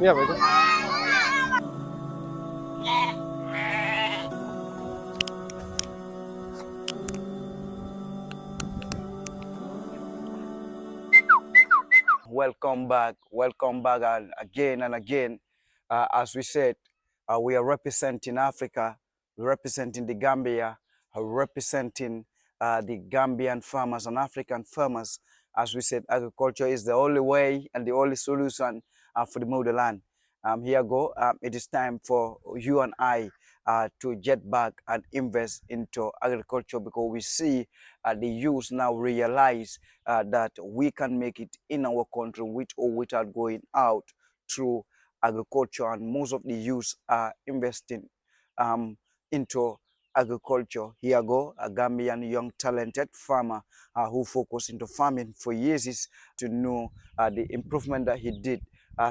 Yeah, betul. Welcome back and again. As we said, we are representing Africa, representing the Gambia, representing the Gambian farmers and African farmers. As we said, agriculture is the only way and the only solution for the motherland. Here go. It is time for you and I to get back and invest into agriculture because we see the youth now realize that we can make it in our country with or without going out through agriculture, and most of the youth are investing um, into agriculture. Here go a Gambian young talented farmer who focused into farming for years is to know the improvement that he did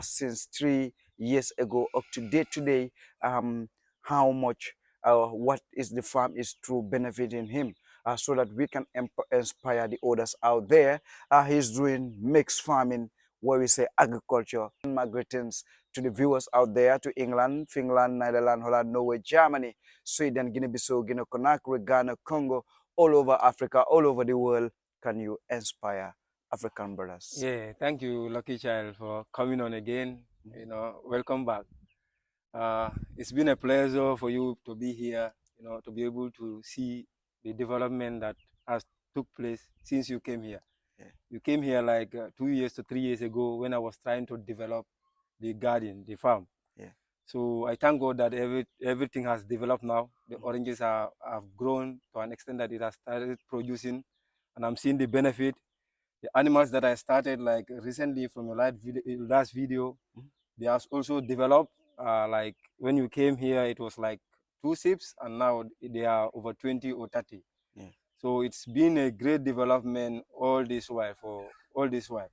since 3 years ago up to date today, how much what is the farm is true benefiting him, so that we can inspire the others out there. He's doing mixed farming, where we say agriculture. My greetings to the viewers out there, to England, Finland, Netherlands, Holland, Norway, Germany, Sweden, Guinea-Bissau, Guinea-Conakry, Ghana, Congo, all over Africa, all over the world. Can you inspire African brothers? Yeah, thank you, Lucky Child, for coming on again. Welcome back. It's been a pleasure for you to be here. To be able to see the development that has took place since you came here. Yeah. You came here like 2 years to 3 years ago when I was trying to develop the garden, the farm. Yeah. So I thank God that everything has developed now. The oranges have grown to an extent that it has started producing, and I'm seeing the benefit. The animals that I started like recently from your last video, they have also developed. Like when you came here, it was like 2 ships, and now they are over 20 or 30. Yeah. So it's been a great development all this while for all this while.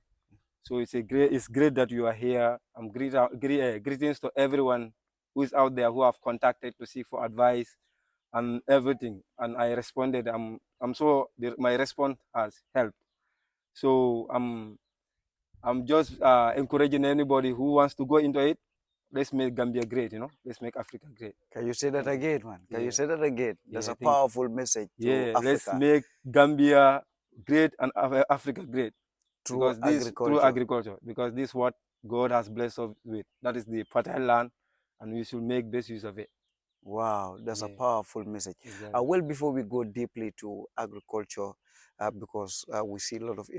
So it's great that you are here. Greetings to everyone who is out there who have contacted to seek for advice and everything. And I responded. My response has helped. So I'm just encouraging anybody who wants to go into it. Let's make Gambia great. Let's make Africa great. Can you say that Thank you. again, man? Can you Yeah, say that again? That's yeah. a I think powerful message to let's Africa make Gambia great and Africa great, through because this through agriculture. agriculture, because this is what God has blessed us with. That is the fertile land, and we should make best use of it. Wow, that's a Yeah, powerful message. exactly. Well, before we go deeply to agriculture, because we see a lot of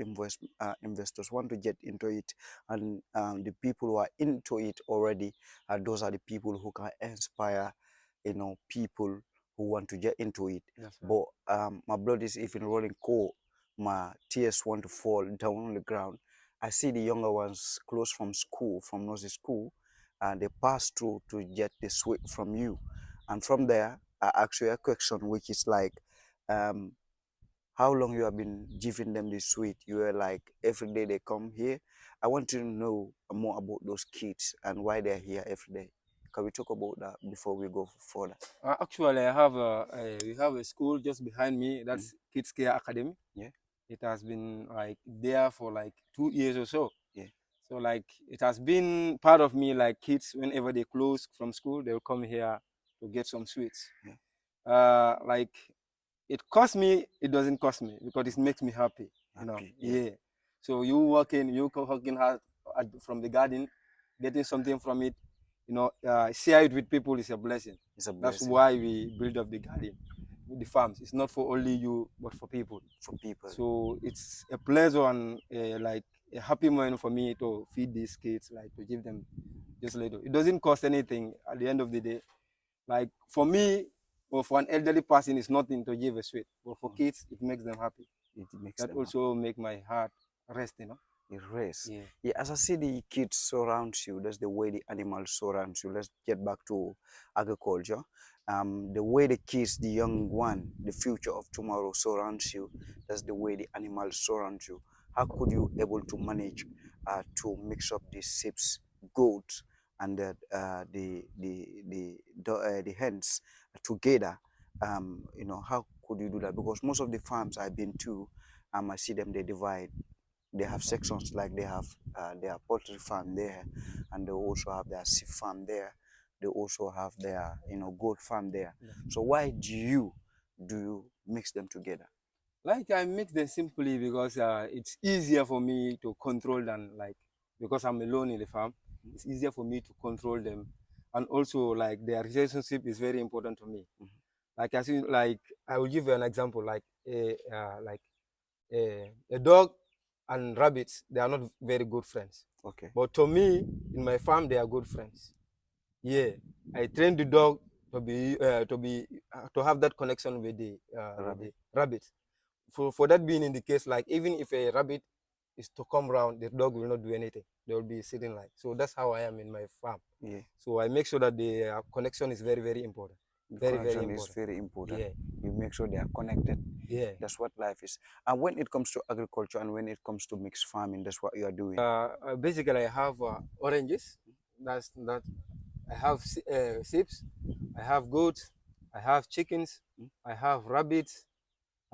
investors want to get into it, and the people who are into it already, those are the people who can inspire, people who want to get into it. That's right. But my blood is even running cold. My tears want to fall down on the ground. I see the younger ones close from school, from nursery school, and they pass through to get the sweet from you. And from there, I ask you a question, which is like, um, how long you have been giving them this sweet? You are like, every day they come here. I want to know more about those kids and why they're here every day. Can we talk about that before we go further? Actually, we have a school just behind me. Mm. That's Kids Care Academy. Yeah, It has been like there for like 2 years or so. yeah, So like it has been part of me. Like kids, whenever they close from school, they'll come here to get some sweets. yeah. Like it costs me, it doesn't cost me because it makes me happy. Happy, yeah. Yeah. So you working hard from the garden, getting something from it. Share it with people is a blessing. It's a That's blessing why we build up the garden, the farms. It's not for only you, but for people. for people. So it's a pleasure and like a happy moment for me to feed these kids, like to give them just a little. It doesn't cost anything at the end of the day. Like for me, or for an elderly person, it's nothing to give a sweet, but for kids, it makes them happy. It makes That them happy. also make my heart rest. It race. Yeah. Yeah, as I see the kids surround you, that's the way the animals surround you. Let's get back to agriculture. The way the kids, the young one, the future of tomorrow surrounds you, that's the way the animals surround you. How could you able to manage to mix up the sheep, goats, and the hens together? How could you do that? Because most of the farms I've been to, I see them they divide. they have sections like they have their poultry farm there, and they also have their sheep farm there. They also have their goat farm there. So why do you mix them together? Like I mix them simply because it's easier for me to control than like because I'm alone in the farm. It's easier for me to control them, and also like their relationship is very important to me. Like I see, like I will give you an example, like a dog and rabbits. They are not very good friends, Okay. but to me in my farm they are good friends. Yeah, I train the dog to have that connection with the Rabbit. rabbit. For that being in the case, like even if a rabbit is to come round, the dog will not do anything. They will be sitting like. So that's how I am in my farm. Yeah. So I make sure that the connection is very, very important. The Very, very connection is important. very important. Yeah. You make sure they are connected. Yeah. That's what life is. And when it comes to agriculture and when it comes to mixed farming, that's what you are doing. Basically, I have oranges. That's that. I have sheep. I have goats. I have chickens. I have rabbits.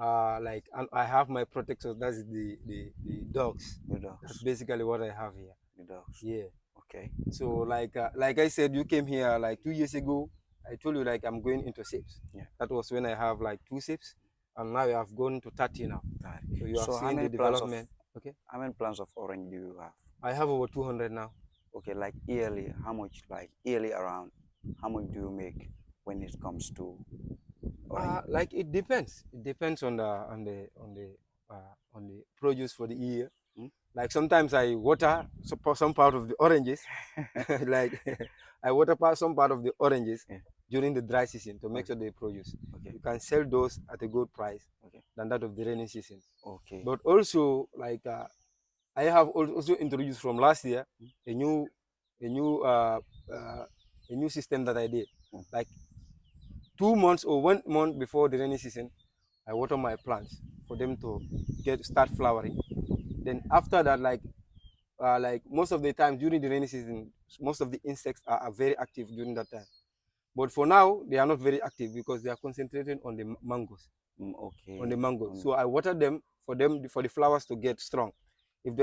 And I have my protectors. That's the dogs. The dogs. That's basically what I have here. The dogs. Yeah. Okay. So like I said, you came here like 2 years ago. I told you like I'm going into sheep. Yeah. That was when I have like 2 sheep, and now I have gone to 30 now. So you have So how seen the many plants of development. Okay. how many plants of orange do you have? I have over 200 now. Okay, like yearly, how much? Like yearly around, how much do you make when it comes to orange? Like it depends. It depends on the produce for the year. Like sometimes I water some part of the oranges, like I water some part of the oranges during the dry season to make sure they produce. Okay. You can sell those at a good price Okay. than that of the rainy season. Okay. But also, like I have also introduced from last year a new a new uh, uh, a new system that I did. Like 2 months or 1 month before the rainy season, I water my plants for them to start flowering. Then after that, like most of the time during the rainy season, most of the insects are very active during that time. But for now, they are not very active because they are concentrating on the mangoes. Okay. On the mangoes. So I water them for the flowers to get strong. If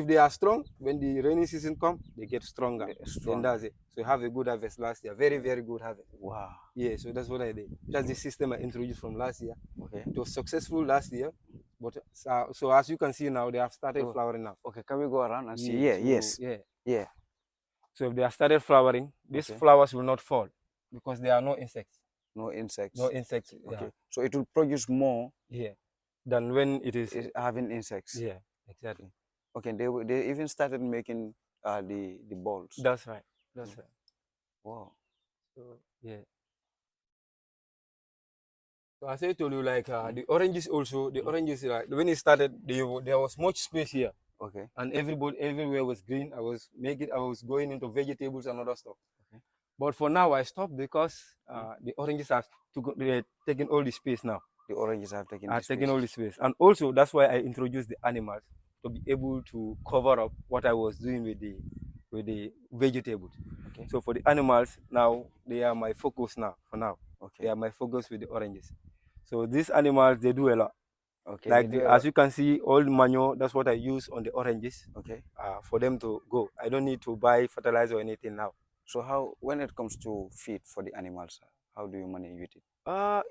they are strong, when the rainy season comes, they get stronger. Then that's it. So you have a good harvest last year. Very, very good harvest. Wow. Yeah, so that's what I did. That's the system I introduced from last year. Okay. It was successful last year, but so as you can see now, they have started flowering now. Okay, can we go around and see? Yeah, Yeah, so, yes. yeah. Yeah. So if they have started flowering, these flowers will not fall because there are no insects. No insects. No insects. Okay. Yeah. So it will produce more. Yeah. Than when it is having insects. Yeah, exactly. Okay, they even started making the balls. That's right. That's right. Wow. So yeah. So as I told you, like the oranges also, the oranges like when it started, there was much space here. Okay. And everywhere was green. I was going into vegetables and other stuff. Okay. But for now, I stopped because the oranges have taken all the space now. The oranges have taken all the space, and also that's why I introduced the animals to be able to cover up what I was doing with the vegetables. Okay. So for the animals now, they are my focus now. For now, okay, they are my focus with the oranges. So these animals, they do a lot. Okay. Like as you can see, all the manure, that's what I use on the oranges. Okay. For them to go. I don't need to buy fertilizer or anything now. So when it comes to feed for the animals, how do you manage with it?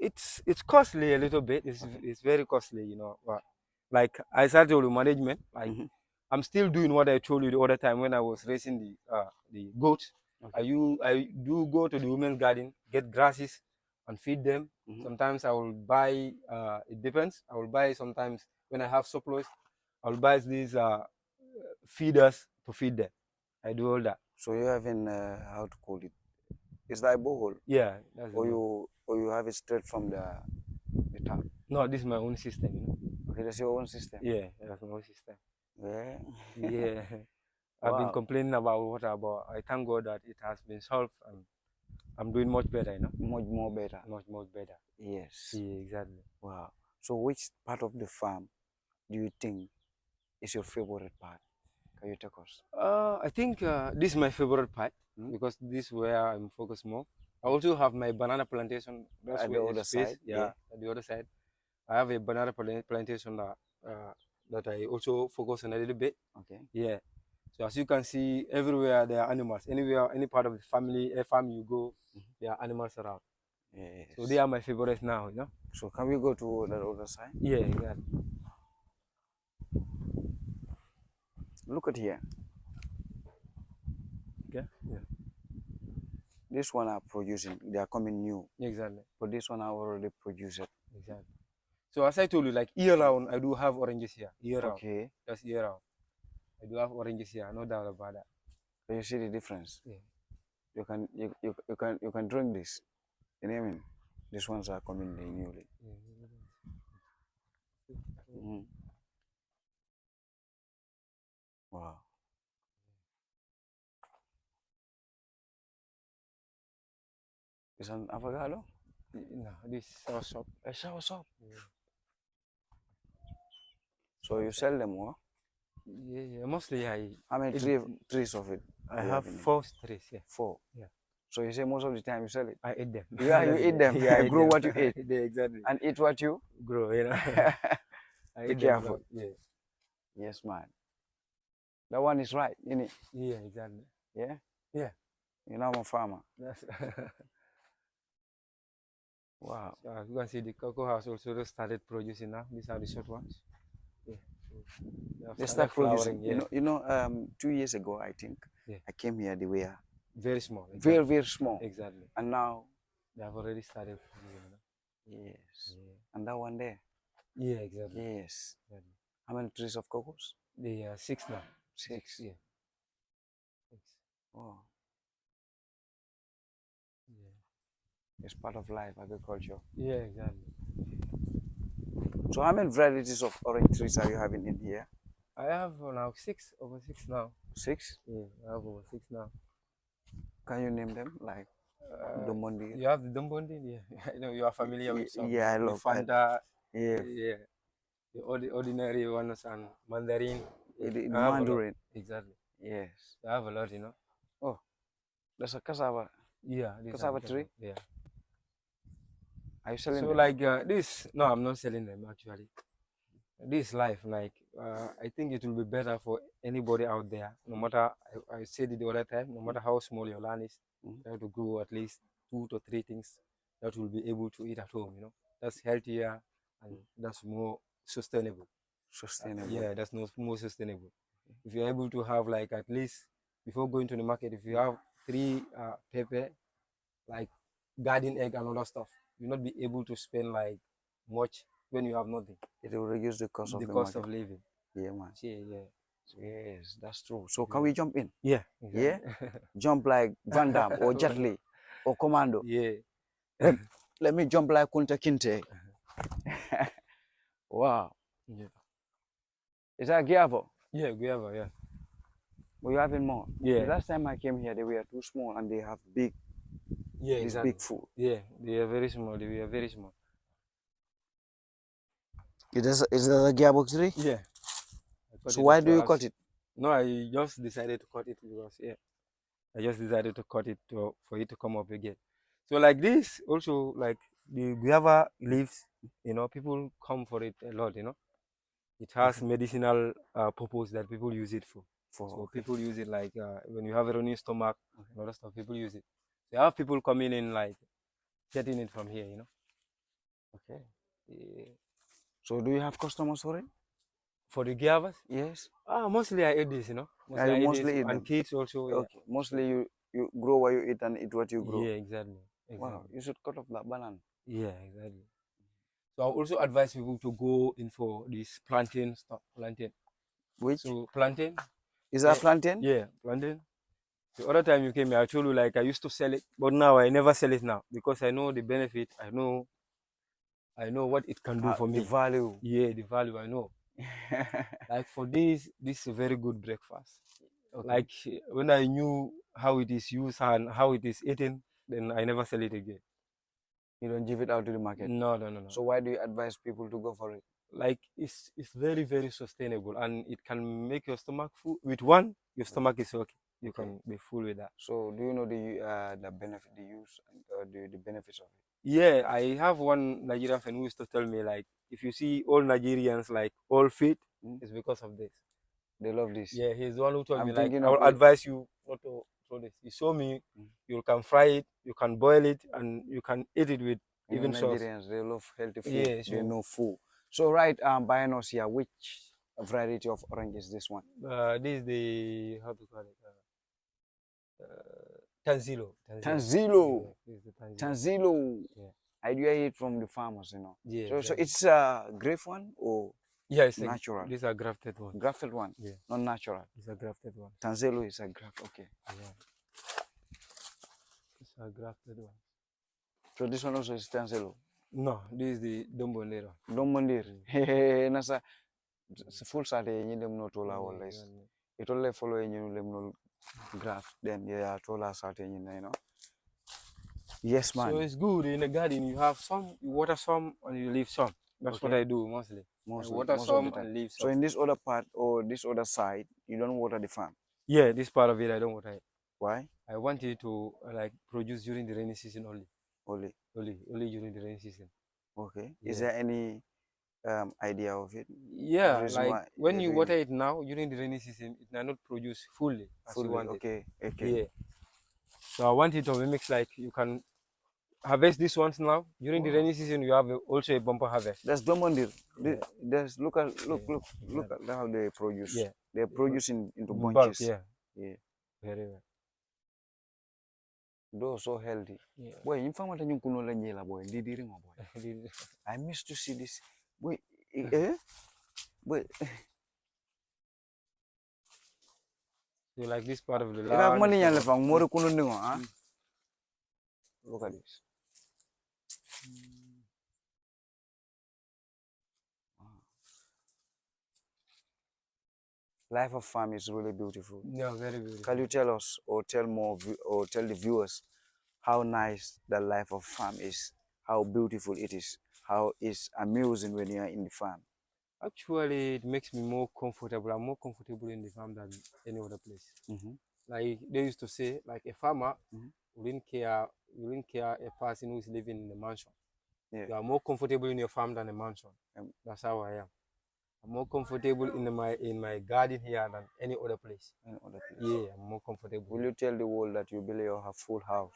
It's costly a little bit. It's very costly, you know. Like I started with management. Like I'm still doing what I told you the other time when I was raising the goats. Okay. I do go to the women's garden, get grasses, and feed them. Sometimes I will buy. It depends. I will buy sometimes when I have surplus. I will buy these feeders to feed them. I do all that. So you have how to call it? Is that a borehole? Yeah. Or you have it straight from the tap? No, this is my own system, you know. Okay, that's your own system? Yeah, that's my own system. Yeah. Yeah. I've been complaining about water, but I thank God that it has been solved and I'm doing much better, you know. Much more better. Much better. Yes. Yeah, exactly. Wow. So which part of the farm do you think is your favorite part? Can you take us? I think this is my favorite part because this is where I'm focused more. I also have my banana plantation. That's at the other side. Yeah, at the other side. I have a banana plantation that I also focus on a little bit. Okay. Yeah. So as you can see, everywhere there are animals. Anywhere, any part of the family, a farm you go, there are animals around. Yes. So they are my favorites now, So can we go to the other side? Yeah, exactly. Look at here. Okay. Yeah. This one are producing. They are coming new. Exactly. But this one are already produced. Exactly. So as I told you, like year round, I do have oranges here. Year round. Okay. That's year round. I do have oranges here. No doubt about that. So you see the difference. Yeah. You can drink this. You know what I mean? These ones are coming newly. Mm. Wow. Is an avocado? No, this sour shop. A shower shop. Yeah. So you sell them, huh? Yeah. Mostly How many trees of it? I have 4 trees. Yeah. 4. Yeah. So you say most of the time you sell it? I eat them. Yeah, you eat them. Yeah, I grow eat what them. you eat. Yeah, exactly. And eat what you Grow, I Be eat careful. them. Yeah. Yes, man. That one is right, innit? Yeah, exactly. Yeah? Yeah. You know I'm a farmer. That's Wow. So as you can see, the cocoa has also started producing now. These are the short ones. Yeah. So They start producing. Yeah. 2 years ago, I think, Yeah. I came here, they were Very small. very, Exactly. very small. Exactly. And now, They have already started producing. yes. Yeah. And that one there. Yeah, exactly. Yes. Exactly. How many trees of cocos? They are 6 now. 6. Yeah. 6. Oh, Yeah. it's part of life, agriculture. Yeah, exactly. So how many varieties of orange trees are you having in here? I have now 6, over 6 now. 6? Yeah, I have over 6 now. Can you name them? Like Domondi? You have the Dumbondi, yeah. I know you are familiar with some. Yeah, I The love Fanta, Yeah. yeah. The ordinary ones and mandarin. The I have a lot. mandarin. Exactly. Yes. I have a lot, Oh, that's a cassava. Yeah, Cassava tree? Yeah. Are you selling So them? like this, no, I'm not selling them actually. This life, like I think it will be better for anybody out there, no matter, I said it the other time, no matter how small your land is, try to grow at least 2 to 3 things that will be able to eat at home, That's healthier and that's more sustainable. Sustainable. Yeah, that's more sustainable. If you're able to have like at least before going to the market, if you have 3 pepper, like garden egg and other stuff, you'll not be able to spend like much when you have nothing. It will reduce the cost of the cost market. of living. Yeah, man. Yeah. Yes, that's true. So can we jump in? Yeah. Yeah? Jump like Van Damme or Jet Li or Commando. Yeah. Let me jump like Kunta Kinte. Wow. Yeah. Is that guava? Yeah, guava, yeah. But you having more? Yeah. The last time I came here, they were too small and they have big, exactly. big food. Yeah, they are very small. They are very small. Is that a guava tree? Yeah. So why do you cut it? No, I just decided to cut it because I just decided to cut it for it to come up again. So like this, also like the guava leaves, people come for it a lot, It has medicinal purpose that people use it for. So people use it like when you have a running stomach, a lot of stuff, people use it. So I have people coming in like getting it from here, Okay. Yeah. So do you have customers for it? For the guavas? Yes. Mostly I eat this, Mostly eat and them. kids also. Yeah. Okay. Mostly you grow what you eat and eat what you grow. Yeah, exactly. Wow, you should cut off that banana. Yeah, exactly. So I also advise people to go in for this plantain stuff. Plantain. Which? So plantain. Is that plantain? Yeah, plantain. The other time you came here, I told you like I used to sell it, but now I never sell it now because I know the benefit. I know what it can do for me. The value. Yeah, the value I know. Like for this is a very good breakfast. Okay. Like when I knew how it is used and how it is eaten, then I never sell it again. You don't give it out to the market? No. So why do you advise people to go for it? Like it's very, very sustainable and it can make your stomach full. With one, your stomach is okay. You can be full with that. So do you know the benefit, the use, the benefits of it? Yeah, I have one Nigerian friend who used to tell me like, if you see all Nigerians like all fit, It's because of this. They love this. Yeah, he's the one who told I'm me, like, thinking I of will it. advise you not to throw this. He showed me you can fry it, you can boil it, and you can eat it with You know, even sauce. Nigerians, they love healthy food. Yeah, They so know food. So right, Bayanos here, which variety of orange is this one? this is the, how to call it? Tanzilo. Tanzilo. Yeah, this is the Tanzilo. Tanzilo. Yeah. I do hear it from the farmers, you know. Yeah, So exactly. it's a grape one or Yeah, it's natural? These are grafted ones. Grafted one? Yeah. Not natural. These are grafted ones. Tanzilo is a graft, okay. Yeah. These are grafted ones. So this one also is Tanzilo? No, this is the Dombonero. Domondir. Hehe, nasa full sate yenye dem no tola wala is. It only follow yenye dem no graft, then yeah, tola sate yenye, you know. Yes, man. So it's good in the garden. You have some, you water some, and you leave some. That's what I do mostly. I water Most some of the time. and leave So some. in this other part or this other side, you don't water the farm. Yeah, this part of it I don't water it. Why? I want it to like produce during the rainy season only. Only. Only during the rainy season. Okay. Yeah. Is there any idea of it? Yeah, like when you water it now during the rainy season, it may not produce fully as you want okay. it. Okay. Yeah. So I want it to mix, like you can harvest these ones now. During the rainy season, you have also a bumper harvest. That's Domondir. Yeah. There's look at how they produce. Yeah. They're producing into bunches. Bulk, yeah. Yeah. Very well. Those so healthy. Yeah. Boy, in fact, you kuno la nyela boy. Didiri mo boy. I miss to see this. Boy, boy. So like this part of the Ika land. money nyala pang more kuno ningo, huh? Look at this. Life of farm is really beautiful. Yeah, very beautiful. Can you tell us or tell the viewers how nice the life of farm is, how beautiful it is, how it's amusing when you are in the farm? Actually, it makes me more comfortable. I'm more comfortable in the farm than any other place. Like they used to say, like a farmer wouldn't care a person who is living in a mansion. Yeah. You are more comfortable in your farm than a mansion. That's how I am. I'm more comfortable in my garden here than any other place. Yeah, I'm more comfortable. Will you tell the world that you believe you have full house,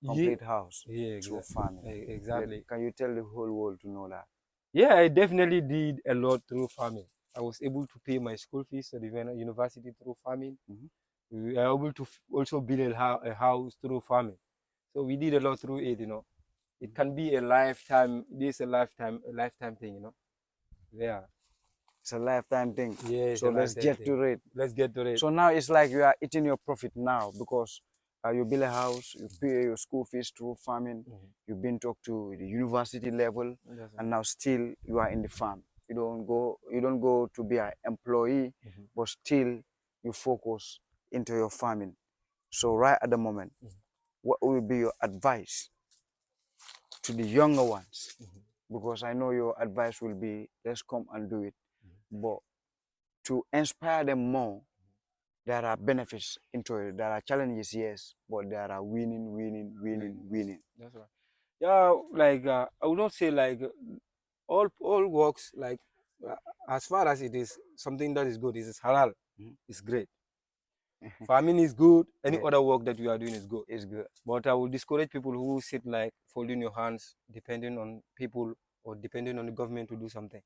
complete house, through farming? Exactly. Can you tell the whole world to know that? Yeah, I definitely did a lot through farming. I was able to pay my school fees at the university through farming. We were able to also build a house through farming. So we did a lot through it, you know. It can be a lifetime. This is a lifetime thing, you know. Yeah. It's a lifetime thing. Yeah. So let's get to it. Let's get to it. So now it's like you are eating your profit now because you build a house, you pay your school fees through farming, you've been talked to the university level, and now still you are in the farm. You don't go to be an employee, but still you focus into your farming. So right at the moment, what will be your advice to the younger ones? Because I know your advice will be, let's come and do it. But to inspire them more, there are benefits into it. There are challenges, yes, but there are winning. That's right. Yeah, like I would not say like all works, like as far as it is something that is good, it is halal. It's great. Farming is good. Any other work that you are doing is good. It's good. But I will discourage people who sit like folding your hands, depending on people or depending on the government to do something.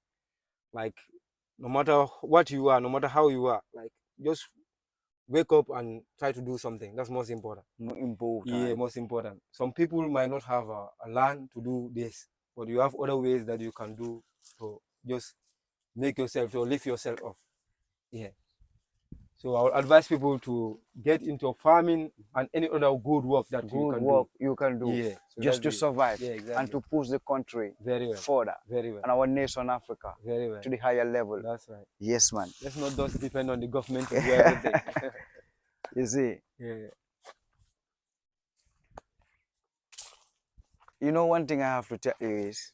Like no matter what you are, no matter how you are, like just wake up and try to do something. That's most important. Yeah, most important. Some people might not have a land to do this, but you have other ways that you can do to just make yourself, to lift yourself up. Yeah. So I would advise people to get into farming and any other good work that you can do. Yeah. So just to survive, exactly. and to push the country very well further. Very well. And our nation Africa very well to the higher level. That's right. Yes, man. Let's not just depend on the government to do everything. You see? Yeah. You know, one thing I have to tell you is,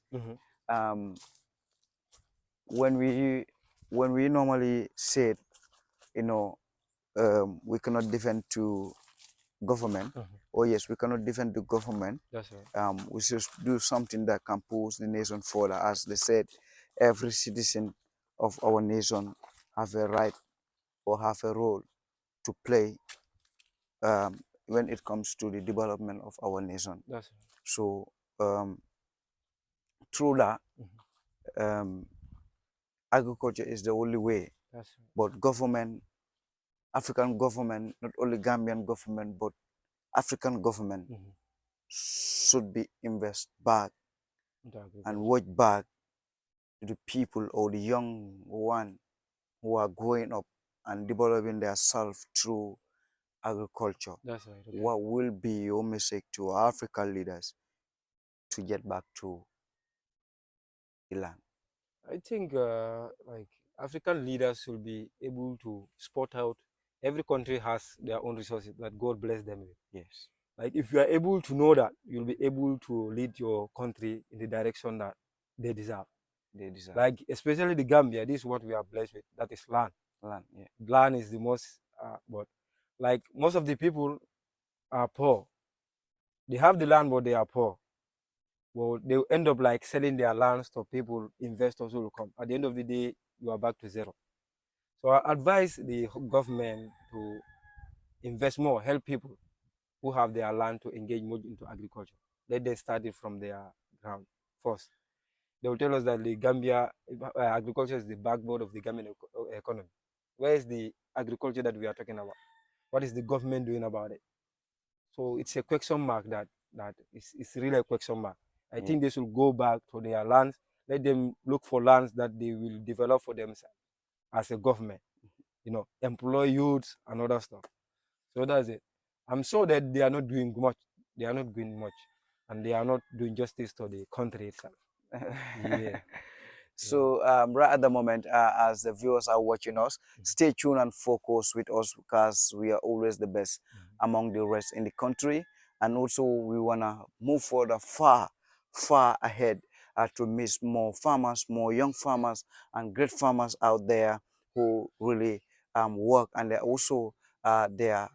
when we normally said, you know, we cannot defend to government. Oh yes, we cannot defend the government. That's right. We should do something that can push the nation further. As they said, every citizen of our nation have a right or have a role to play when it comes to the development of our nation. That's So through that, um, agriculture is the only way. that's But government, African government, not only Gambian government, but African government should be invest back into and agriculture. watch back to the people or the young one who are growing up and developing themselves through agriculture. That's right. Okay. What will be your message to African leaders to get back to the land? I think like African leaders should be able to spot out. Every country has their own resources that God bless them with. Yes, Like if you are able to know that, you'll be able to lead your country in the direction that they deserve. they deserve Like especially the Gambia, this is what we are blessed with. That is land. land. Yeah. Land is the most, but like most of the people are poor. They have the land, but they are poor. Well, they will end up like selling their lands to people, investors who will come. At the end of the day, you are back to zero. So I advise the government to invest more, help people who have their land to engage more into agriculture. Let them start it from their ground first. They will tell us that the Gambia agriculture is the backbone of the Gambian economy. Where is the agriculture that we are talking about? What is the government doing about it? So it's a question mark that is really a question mark. I think they should go back to their lands. Let them look for lands that they will develop for themselves as a government. You know, employ youths and other stuff. So that's it. I'm sure that they are not doing much. They are not doing much, and they are not doing justice to the country itself. Yeah. So right at the moment, as the viewers are watching us, stay tuned and focus with us because we are always the best among the rest in the country. And also we wanna move further far ahead to meet more farmers, more young farmers and great farmers out there who really work, and they are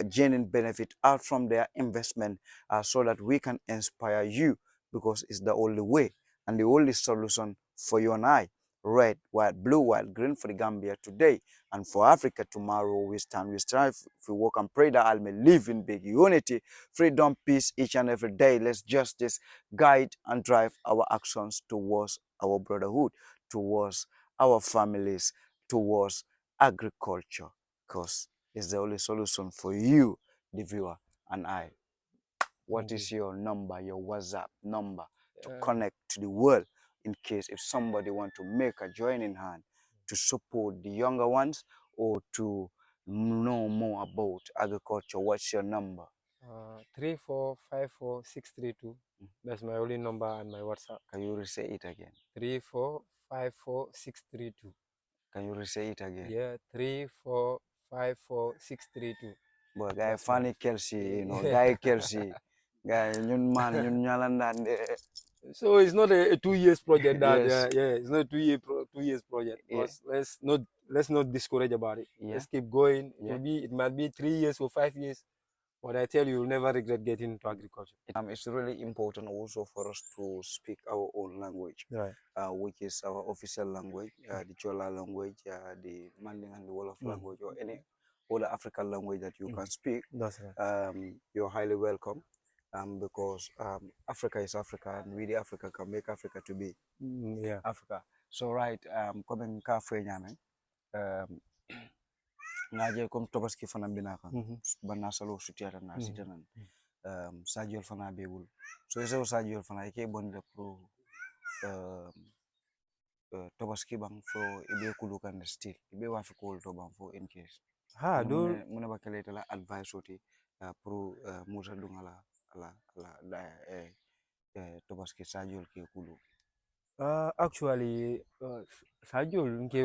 gaining benefit out from their investment, so that we can inspire you, because it's the only way and the only solution for you and I. Red, white, blue, white, green for the Gambia today, and for Africa tomorrow. We stand, we strive, we work and pray that all may live in big unity, freedom, peace each and every day. Let's justice guide and drive our actions towards our brotherhood, towards our families, towards agriculture, because it's the only solution for you, the viewer, and I. What is your number, your WhatsApp number to connect to the world, in case if somebody want to make a joining hand to support the younger ones or to know more about agriculture? What's your number? 3454632. That's my only number and my WhatsApp. Can you say it again? 3454632. Can you say it again? Yeah, 3454632. But guy That's funny Kelsey, guy Kelsey, guy ñun man ñun ñalandan de. So it's not a 2 years project that Yes. it's not a 2 years project. Yeah. Because let's not discourage about it. Yeah. Let's keep going. Yeah. It might be 3 years or 5 years, but I tell you, you'll never regret getting into agriculture. It's really important also for us to speak our own language, Right. which is our official language, the Chola language, the Manding and the Wolof language, or any other African language that you can speak. That's right. You're highly welcome, because Africa is Africa, and we the Africa can make Africa to be Yeah. Africa. So right, coming ka fwe nyame, ngaje comme tobaski fana binaka, banna salo sutiata na sitanan. Sajol fana bebul, so eso sajol fana ke bonde pro tobaski bang fo ibe kulukan still ibe wafi ko to bang fo in case muna bakale la advice oti pro musa dungala ala tobaski sajol ke kulu. Actually, sajol nke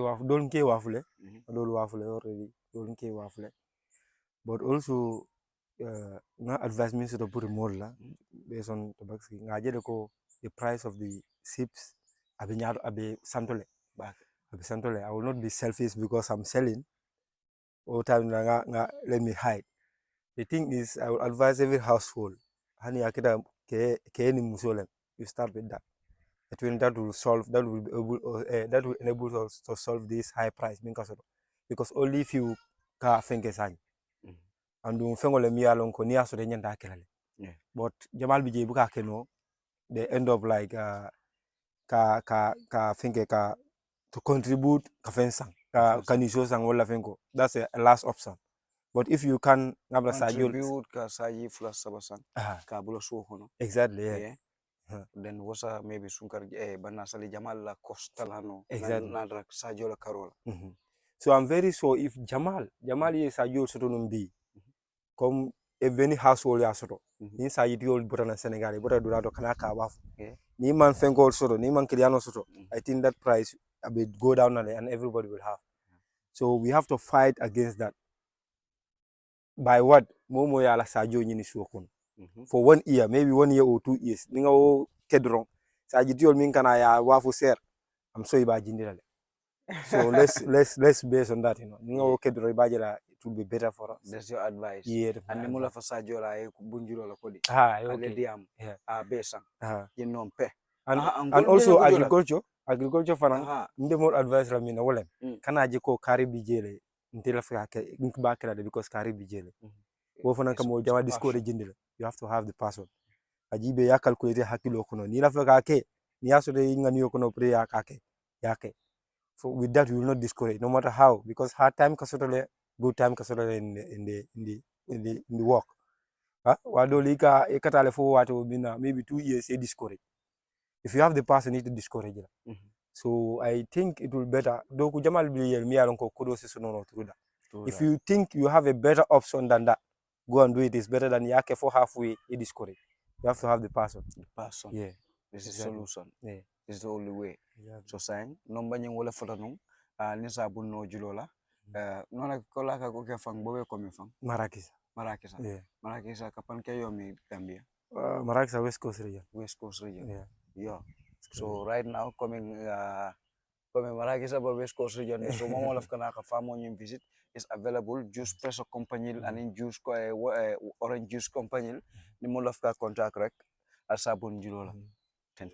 wafule, dol wafule already, dol nke wafule. But also, na advise me to put more la based on tobaski. Ngaje ko the price of the ships abe santole. Abe santole. I will not be selfish because I'm selling. All time let me hide. The thing is, I will advise every household. Hani akita ke ni musolem. You start with that. I think that will be able that will enable us to solve this high price because only if you ka fenke sany and fengole mi alon ko ni aso de nyanda kelale. But jamal bi je buka keno they end up like ka fenke ka to contribute ka fensang ka niso sang wala fenko. That's a last option. But if you can contribute ka saji plus sabasan ka bulo so hono exactly, yeah. Then wasa maybe sunkar banna sali jamal la costalano Exactly. na sajo la karola. So I'm very sure if Jamal ye sajo soto numbi comme eveni household ya soto ni saji diol butana Senegal buta durado kana ka waf ni man fengol soto ni man kiliano soto I think that price a bit go down and everybody will have. So we have to fight against that. By what momo ya la sajo nyini suokon for 1 year, maybe 1 year or 2 years ninga o kedron saji diol min kana ya wafu ser I'm so iba jindilale. So let's base on that, ninga o kedro iba jela, it will be better for us. That's your advice. Yeah, and the mula fa sajo la bunjuro la kodi okay. diam besa you know pe and also agriculture fana nde more advice la mina wala kana je ko kari bijele ntela fa ka ba kala because kari bijele wo fana kam mo jama discourage jindila you have to have the person ajibe ya calculate hakilo kono ni la fa ka ke ni aso de ngani yo kono pre ya ka ke so with that we will not discourage no matter how, because hard time kasotole good time kasotole in the work wado lika ekatale fo wato bina maybe 2 years e discourage. If you have the person, you need to discourage it. So I think it will better. Doku Jamal Miyaronko kudos is no through that. If you think you have a better option than that, go and do it. It's better than yake for halfway you discourage. You have to have the person. Yeah. This is solution. Yeah. This is the only way. So saying nomba nyeng wala fotanung nisa bunno julola nona kola ka ko ke fang bobe ko mi fang Marakisa. Yeah. Marakisa kapan ke yomi Gambia. Marakisa West Coast region. Yeah. So right now coming Marakisa West Coast region so mama of kana ka farm visit is available juice pressure company and in juice orange juice company ni mo of ka contract rek asabun julola 10